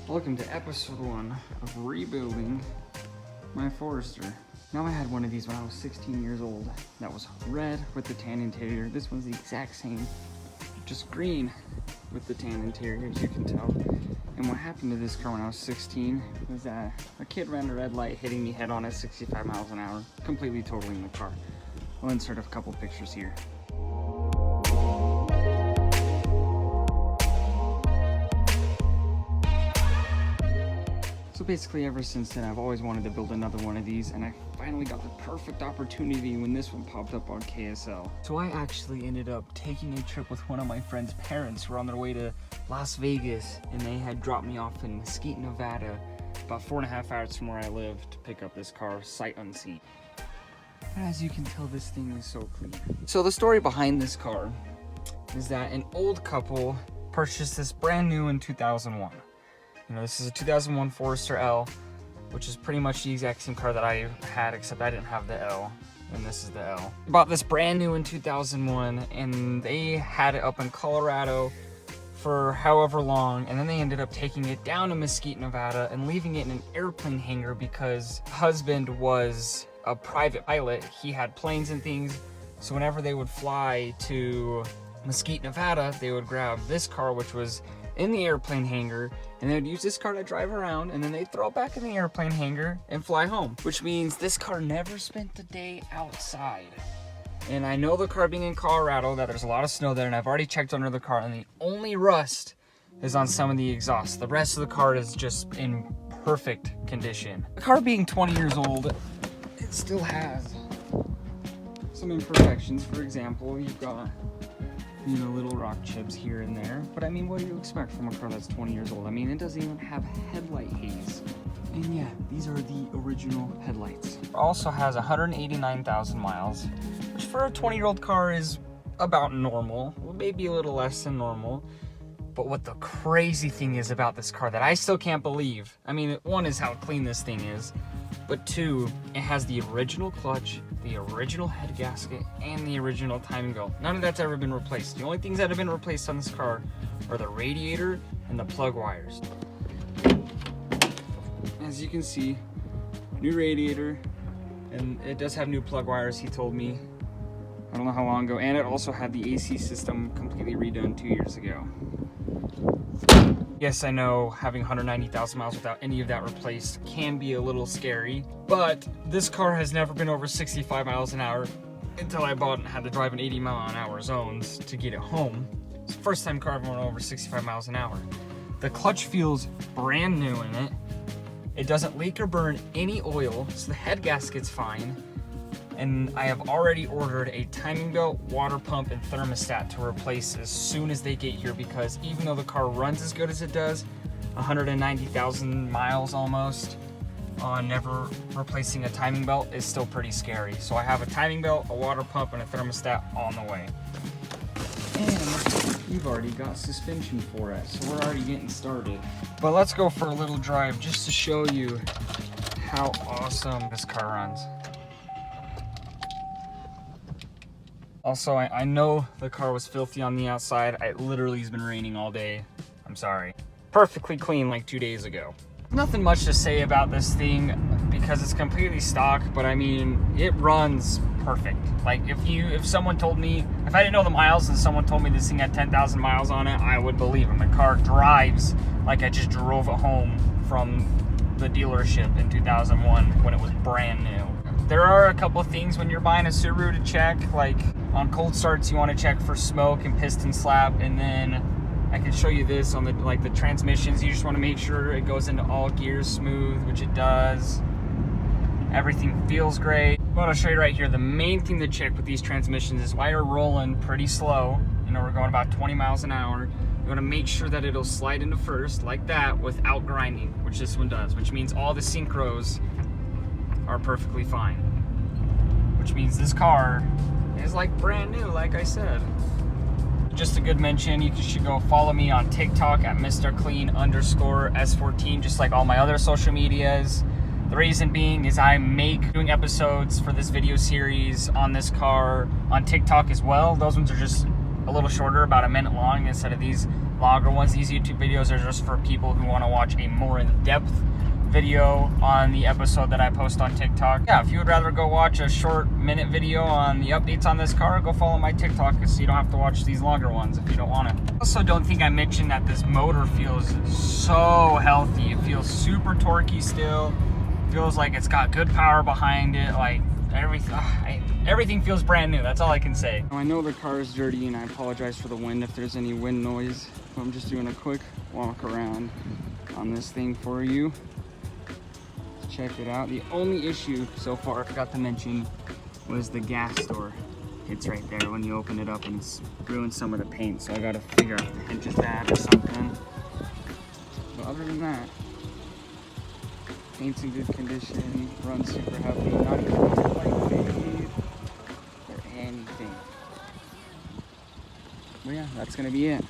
Welcome to episode 1 of rebuilding my Forester. Now I had one of these when I was 16 years old. That was red with the tan interior. This one's the exact same, just green with the tan interior, as you can tell. And what happened to this car when I was 16 was that a kid ran a red light hitting me head on at 65 miles an hour, completely totaling the car. I'll insert a couple pictures here. So basically ever since then I've always wanted to build another one of these, and I finally got the perfect opportunity when this one popped up on KSL. So I actually ended up taking a trip with one of my friend's parents who were on their way to Las Vegas, and they had dropped me off in Mesquite, Nevada, about 4.5 hours from where I live, to pick up this car sight unseen. But as you can tell, this thing is so clean. So the story behind this car is that an old couple purchased this brand new in 2001. You know, this is a 2001 Forester L, which is pretty much the exact same car that I had, except I didn't have the L, and this is the L. I bought this brand new in 2001, and they had it up in Colorado for however long, and then they ended up taking it down to Mesquite, Nevada, and leaving it in an airplane hangar because husband was a private pilot. He had planes and things, so whenever they would fly to Mesquite, Nevada, they would grab this car, which was in the airplane hangar, and they would use this car to drive around, and then they'd throw it back in the airplane hangar and fly home, which means this car never spent the day outside. And I know the car being in Colorado, that there's a lot of snow there, and I've already checked under the car, and the only rust is on some of the exhaust. The rest of the car is just in perfect condition. The car being 20 years old, it still has some imperfections. For example, you've got, you know, little rock chips here and there. But I mean, what do you expect from a car that's 20 years old? I mean, it doesn't even have headlight haze. And yeah, these are the original headlights. It also has 189,000 miles, which for a 20-year-old car is about normal, maybe a little less than normal. But what the crazy thing is about this car that I still can't believe, I mean, one is how clean this thing is, but two, it has the original clutch, the original head gasket, and the original timing belt. None of that's ever been replaced. The only things that have been replaced on this car are the radiator and the plug wires. As you can see, new radiator, and it does have new plug wires, he told me. I don't know how long ago, and it also had the AC system completely redone 2 years ago. Yes, I know having 190,000 miles without any of that replaced can be a little scary, but this car has never been over 65 miles an hour until I bought it and had to drive in 80 mile an hour zones to get it home. It's the first time car ever went over 65 miles an hour. The clutch feels brand new in it. It doesn't leak or burn any oil, so the head gasket's fine. And I have already ordered a timing belt, water pump, and thermostat to replace as soon as they get here, because even though the car runs as good as it does, 190,000 miles almost, on never replacing a timing belt is still pretty scary. So I have a timing belt, a water pump, and a thermostat on the way. And you've already got suspension for it, so we're already getting started. But let's go for a little drive just to show you how awesome this car runs. Also, I know the car was filthy on the outside. It literally has been raining all day. I'm sorry. Perfectly clean like 2 days ago. Nothing much to say about this thing because it's completely stock, but I mean, it runs perfect. Like if someone told me, if I didn't know the miles and someone told me this thing had 10,000 miles on it, I would believe them. The car drives like I just drove it home from the dealership in 2001 when it was brand new. There are a couple of things when you're buying a Subaru to check, like on cold starts you want to check for smoke and piston slap, and then I can show you this on the transmissions. You just want to make sure it goes into all gears smooth, which it does. Everything feels great. But I'll show you right here, the main thing to check with these transmissions is while you're rolling pretty slow, you know, we're going about 20 miles an hour, you want to make sure that it'll slide into first like that without grinding, which this one does, which means all the synchros are perfectly fine, which means this car is like brand new, like I said. Just a good mention, you should go follow me on TikTok at MrClean_S14, just like all my other social medias. The reason being is I make doing episodes for this video series on this car on TikTok as well. Those ones are just a little shorter, about a minute long, instead of these longer ones. These YouTube videos are just for people who want to watch a more in-depth video on the episode that I post on TikTok. Yeah, if you would rather go watch a short minute video on the updates on this car, go follow my TikTok so you don't have to watch these longer ones if you don't want to. I also don't think I mentioned that this motor feels so healthy. It feels super torquey still. Feels like it's got good power behind it. Like everything feels brand new. That's all I can say. I know the car is dirty and I apologize for the wind if there's any wind noise. I'm just doing a quick walk around on this thing for you. Check it out. The only issue so far I forgot to mention was the gas door. It's right there when you open it up and it's ruined some of the paint, so I gotta figure out if the hinge is bad or something. But other than that, paint's in good condition, runs super healthy, not even a light fade or anything. But yeah, that's gonna be it.